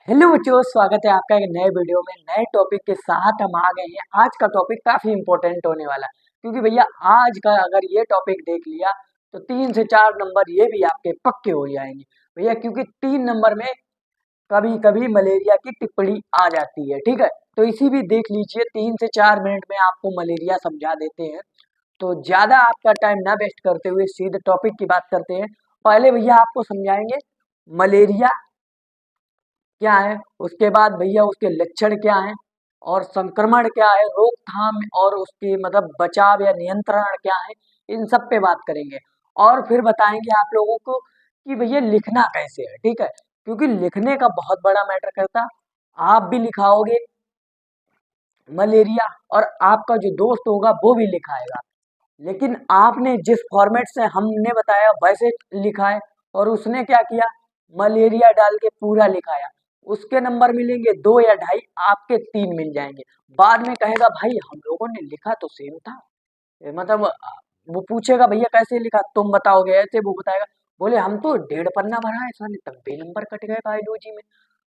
Hello बच्चों, स्वागत है आपका एक नए वीडियो में नए टॉपिक के साथ। हम आ गए हैं। आज का टॉपिक काफी इंपॉर्टेंट होने वाला है, क्योंकि भैया आज का अगर ये टॉपिक देख लिया तो 3 से 4 नंबर ये भी आपके पक्के हो जाएंगे भैया, क्योंकि 3 नंबर में कभी कभी मलेरिया की टिप्पणी आ जाती है। ठीक है, तो इसी भी देख लीजिए, 3 से 4 मिनट में आपको मलेरिया समझा देते हैं। तो ज्यादा आपका टाइम ना वेस्ट करते हुए सीधे टॉपिक की बात करते हैं। पहले भैया आपको समझाएंगे मलेरिया क्या है, उसके बाद भैया उसके लक्षण क्या हैं, और संक्रमण क्या है, रोकथाम और उसके मतलब बचाव या नियंत्रण क्या है, इन सब पे बात करेंगे। और फिर बताएंगे आप लोगों को कि भैया लिखना कैसे है। ठीक है, क्योंकि लिखने का बहुत बड़ा मैटर करता है। आप भी लिखाओगे मलेरिया और आपका जो दोस्त होगा वो भी लिखाएगा, लेकिन आपने जिस फॉर्मेट से हमने बताया वैसे लिखा है और उसने क्या किया, मलेरिया डाल के पूरा लिखाया। उसके नंबर मिलेंगे 2 या 2.5, आपके 3 मिल जाएंगे। बाद में कहेगा भाई हम लोगों ने लिखा तो सेम था। मतलब वो पूछेगा भैया कैसे लिखा, तुम बताओगे ऐसे, वो बताएगा बोले हम तो 1.5 पन्ना भरा है सर ने, तब भी नंबर कट गए बायोलॉजी में।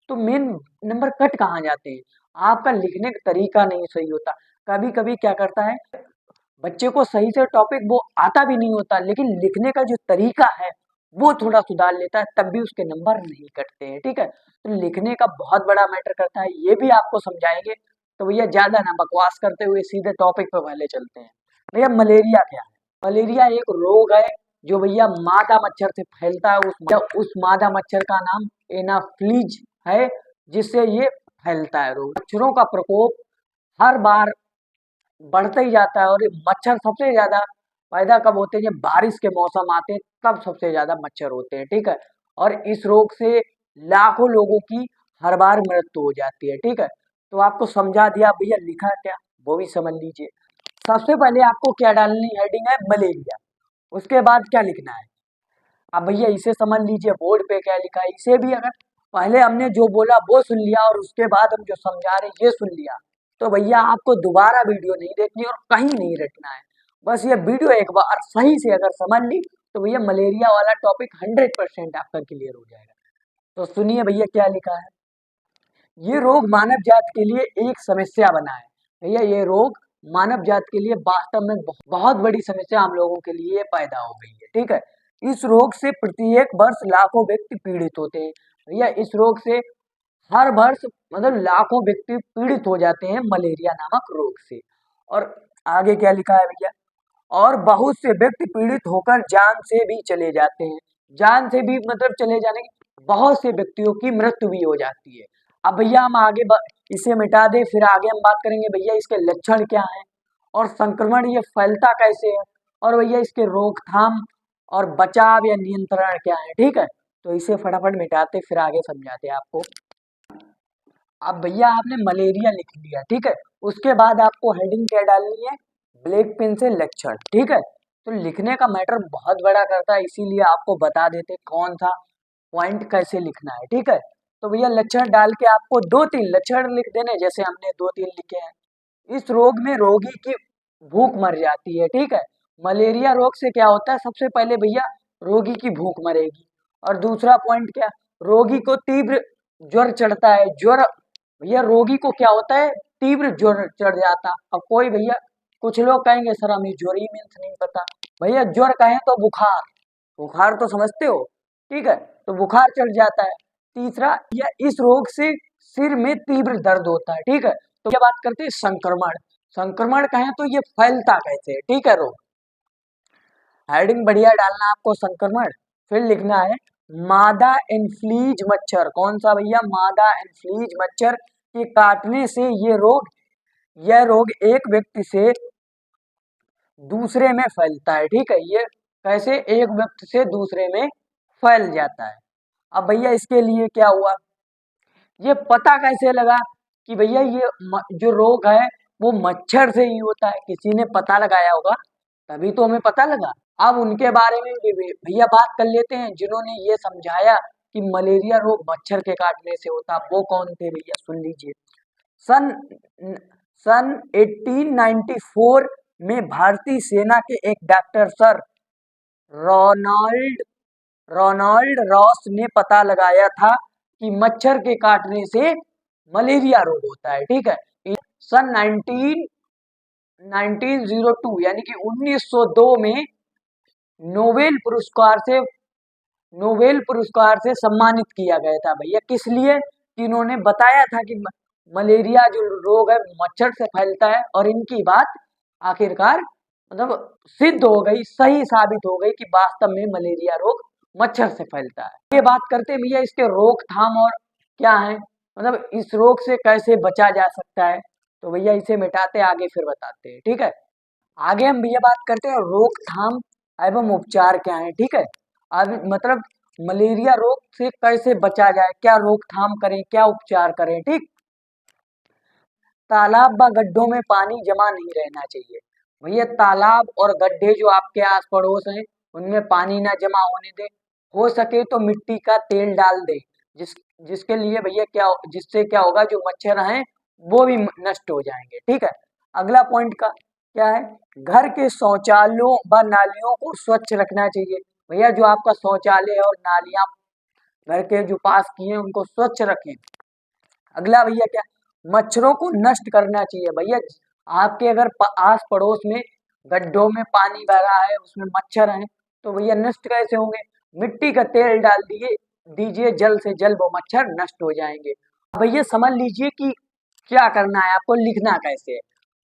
तो मेन नंबर कट कहाँ जाते हैं, आपका लिखने का तरीका नहीं सही होता। कभी कभी क्या करता है, बच्चे को सही से टॉपिक वो आता भी नहीं होता, लेकिन लिखने का जो तरीका है वो थोड़ा सुधार लेता है, तब भी उसके नंबर नहीं कटते हैं। ठीक है, तो लिखने का बहुत बड़ा मैटर करता है, ये भी आपको समझाएंगे। तो भैया ज्यादा ना बकवास करते हुए सीधे टॉपिक पे पहले चलते हैं। भैया मलेरिया क्या है? मलेरिया एक रोग है जो भैया मादा मच्छर से फैलता है। उस मादा मच्छर का नाम एनाफ्लीज है, जिससे ये फैलता है रोग। मच्छरों का प्रकोप हर बार बढ़ता ही जाता है, और ये मच्छर सबसे ज्यादा पैदा कब होते हैं, जब बारिश के मौसम आते हैं तब सबसे ज्यादा मच्छर होते हैं। ठीक है, और इस रोग से लाखों लोगों की हर बार मृत्यु हो जाती है। ठीक है, तो आपको समझा दिया। भैया लिखा क्या वो भी समझ लीजिए। सबसे पहले आपको क्या डालनी हेडिंग है, मलेरिया। उसके बाद क्या लिखना है, अब भैया इसे समझ लीजिए बोर्ड पे क्या लिखा है। इसे भी अगर पहले हमने जो बोला वो सुन लिया और उसके बाद हम जो समझा रहे हैं ये सुन लिया, तो भैया आपको दोबारा वीडियो नहीं देखनी और कहीं नहीं रखना है। बस ये वीडियो एक बार सही से अगर समझ ली तो भैया मलेरिया वाला टॉपिक 100% आपका क्लियर हो जाएगा। तो सुनिए भैया क्या लिखा है। ये रोग मानव जात के लिए एक समस्या बना है। भैया ये रोग मानव जात के लिए वास्तव में बहुत बड़ी समस्या हम लोगों के लिए पैदा हो गई है। ठीक है, इस रोग से प्रत्येक वर्ष लाखों व्यक्ति पीड़ित होते हैं। भैया इस रोग से हर वर्ष मतलब लाखों व्यक्ति पीड़ित हो जाते हैं मलेरिया नामक रोग से। और आगे क्या लिखा है भैया, और बहुत से व्यक्ति पीड़ित होकर जान से भी चले जाते हैं। जान से भी मतलब चले जाने की, बहुत से व्यक्तियों की मृत्यु भी हो जाती है। अब भैया हम इसे मिटा दे, फिर आगे हम बात करेंगे भैया इसके लक्षण क्या हैं, और संक्रमण ये फैलता कैसे है, और भैया इसके रोकथाम और बचाव या नियंत्रण क्या है। ठीक है, तो इसे फटाफट मिटाते फिर आगे समझाते आपको। अब भैया आपने मलेरिया लिख लिया, ठीक है, उसके बाद आपको हेडिंग क्या डालनी है, ब्लैक पेन से लक्षण। ठीक है, तो लिखने का मैटर बहुत बड़ा करता है, इसीलिए आपको बता देते कौन सा पॉइंट कैसे लिखना है। ठीक है, तो भैया लक्षण डाल के आपको 2-3 लक्षण लिख देने, जैसे हमने 2-3 लिखे हैं। इस रोग में रोगी की भूख मर जाती है। ठीक है, मलेरिया रोग से क्या होता है, सबसे पहले भैया रोगी की भूख मरेगी। और दूसरा पॉइंट क्या, रोगी को तीव्र ज्वर चढ़ता है। ज्वर भैया रोगी को क्या होता है, तीव्र ज्वर चढ़ जाता। अब कोई भैया कुछ लोग कहेंगे सर हमें ज्वर ही मीन्स नहीं पता। भैया ज्वर कहें तो बुखार, बुखार तो समझते हो। ठीक है, तो बुखार चढ़ जाता है। तीसरा, या इस रोग से सिर में तीव्र दर्द होता है। ठीक है, तो क्या बात करते हैं, संक्रमण। संक्रमण कहें तो ये फैलता कैसे है। ठीक है, रोग हेडिंग बढ़िया डालना आपको, संक्रमण। फिर लिखना है मादा एनफ्लीज मच्छर। कौन सा भैया, मादा एनफ्लीज मच्छर के काटने से यह रोग एक व्यक्ति से दूसरे में फैलता है। ठीक है, ये कैसे एक व्यक्ति से दूसरे में फैल जाता है। अब भैया इसके लिए क्या हुआ, ये पता कैसे लगा कि भैया जो रोग है वो मच्छर से ही होता है, किसी ने पता लगाया होगा तभी तो हमें पता लगा। अब उनके बारे में भी भैया बात कर लेते हैं जिन्होंने ये समझाया कि मलेरिया रोग मच्छर के काटने से होता। वो कौन थे भैया, सुन लीजिए। सन सन 1894 में भारतीय सेना के एक doctor sir Ronald Ronald Ross ने पता लगाया था कि मच्छर के काटने से मलेरिया रोग होता है। ठीक है, सन 1902 यानी कि 1902 में नोबेल पुरस्कार से सम्मानित किया गया था भैया। किस लिए? कि इन्होंने बताया था कि मलेरिया जो रोग है मच्छर से फैलता है, और इनकी बात आखिरकार मतलब सिद्ध हो गई, सही साबित हो गई कि वास्तव में मलेरिया रोग मच्छर से फैलता है। ये बात करते हैं भैया इसके रोकथाम और क्या है, मतलब इस रोग से कैसे बचा जा सकता है। तो भैया इसे मिटाते आगे फिर बताते हैं। ठीक है, आगे हम भैया बात करते हैं रोकथाम एवं उपचार क्या है। ठीक है, अब मतलब मलेरिया रोग से कैसे बचा जाए, क्या रोकथाम करें, क्या उपचार करें। ठीक, तालाब व गड्ढों में पानी जमा नहीं रहना चाहिए भैया। तालाब और गड्ढे जो आपके आस पड़ोस हैं उनमें पानी ना जमा होने दे। हो सके तो मिट्टी का तेल डाल दे, जिसके लिए भैया क्या, जिससे क्या होगा, जो मच्छर हैं वो भी नष्ट हो जाएंगे। ठीक है, अगला पॉइंट का क्या है, घर के शौचालयों व नालियों को स्वच्छ रखना चाहिए भैया। जो आपका शौचालय और नालियां घर के जो पास किए हैं उनको स्वच्छ रखें। अगला भैया क्या, मच्छरों को नष्ट करना चाहिए भैया। आपके अगर आस पड़ोस में गड्ढों में पानी भरा है, उसमें मच्छर हैं, तो भैया नष्ट कैसे होंगे? मिट्टी का तेल डाल दीजिए, जल्द से जल्द वो मच्छर नष्ट हो जाएंगे। भैया समझ लीजिए कि क्या करना है आपको, लिखना कैसे है।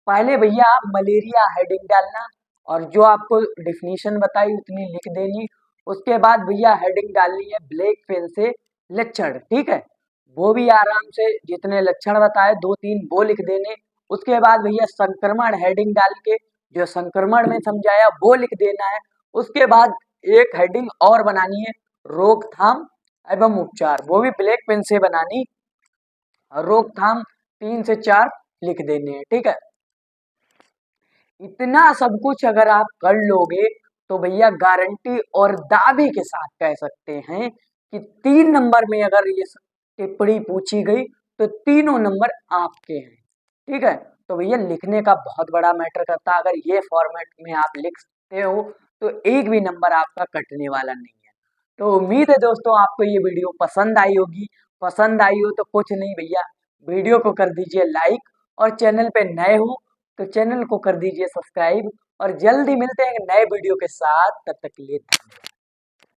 पहले भैया आप मलेरिया हेडिंग डालना, और जो आपको डिफिनीशन बताई उतनी लिख देनी। उसके बाद भैया हेडिंग डालनी है ब्लैक पेन से लक्षण। ठीक है, वो भी आराम से जितने लक्षण बताए 2-3 वो लिख देने। उसके बाद भैया संक्रमण हेडिंग डाल के जो संक्रमण में समझाया वो लिख देना है। उसके बाद एक हेडिंग और बनानी है रोकथाम एवं उपचार, वो भी ब्लैक पेन से बनानी, और रोकथाम 3 से 4 लिख देने हैं। ठीक है, इतना सब कुछ अगर आप कर लोगे तो भैया गारंटी और दावे के साथ कह सकते हैं कि 3 नंबर में अगर ये टिप्पणी पूछी गई तो तीनों नंबर आपके हैं। ठीक है, तो भैया लिखने का बहुत बड़ा मैटर करता है। अगर ये फॉर्मेट में आप लिखते हो तो एक भी नंबर आपका कटने वाला नहीं है। तो उम्मीद है दोस्तों आपको ये वीडियो पसंद आई होगी। पसंद आई हो तो कुछ नहीं भैया, वीडियो को कर दीजिए लाइक, और चैनल पे नए हो तो चैनल को कर दीजिए सब्सक्राइब। और जल्दी मिलते हैं एक नए वीडियो के साथ, तब तक के लिए धन्यवाद।